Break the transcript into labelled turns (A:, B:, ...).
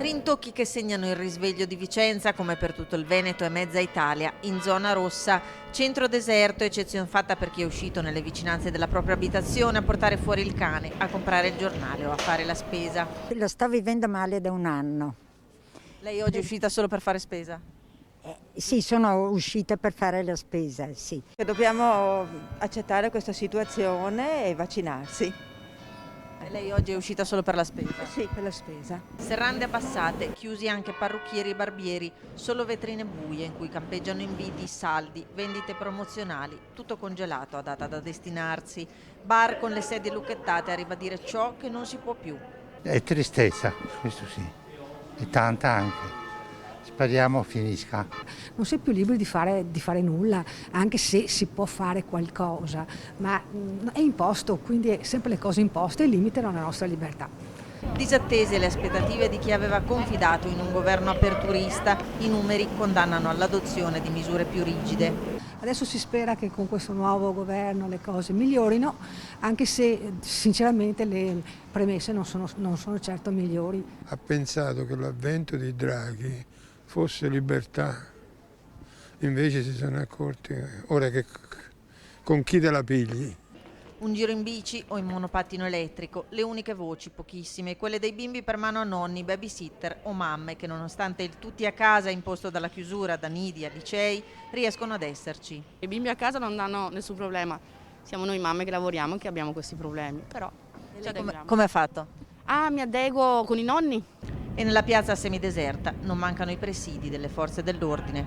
A: Rintocchi che segnano il risveglio di Vicenza, come per tutto il Veneto e mezza Italia, in zona rossa. Centro deserto, eccezione fatta per chi è uscito nelle vicinanze della propria abitazione a portare fuori il cane, a comprare il giornale o a fare la spesa.
B: Lo sto vivendo male da un anno.
A: Lei oggi è uscita solo per fare spesa?
B: Sì, sono uscita per fare la spesa, sì.
C: Dobbiamo accettare questa situazione e vaccinarsi.
A: E lei oggi è uscita solo per la spesa?
C: Sì, per la spesa.
A: Serrande abbassate, chiusi anche parrucchieri e barbieri, solo vetrine buie in cui campeggiano inviti, saldi, vendite promozionali, tutto congelato a data da destinarsi. Bar con le sedie lucchettate a ribadire ciò che non si può più.
D: È tristezza, questo sì, e tanta anche. Speriamo finisca.
E: Non si è più liberi di fare nulla, anche se si può fare qualcosa, ma è imposto, quindi sempre le cose imposte limitano la nostra libertà.
A: Disattese le aspettative di chi aveva confidato in un governo aperturista, i numeri condannano all'adozione di misure più rigide.
E: Adesso si spera che con questo nuovo governo le cose migliorino, anche se sinceramente le premesse non sono certo migliori.
F: Ha pensato che l'avvento di Draghi fosse libertà, invece si sono accorti ora che con chi te la pigli.
A: Un giro in bici o in monopattino elettrico, le uniche voci, pochissime, quelle dei bimbi per mano a nonni, babysitter o mamme che nonostante il tutti a casa imposto dalla chiusura da nidi a licei, riescono ad esserci.
G: I bimbi a casa non danno nessun problema, siamo noi mamme che lavoriamo che abbiamo questi problemi, però ci adeguiamo.
A: Come ha fatto?
G: Mi adeguo con i nonni.
A: E nella piazza semideserta non mancano i presidi delle forze dell'ordine.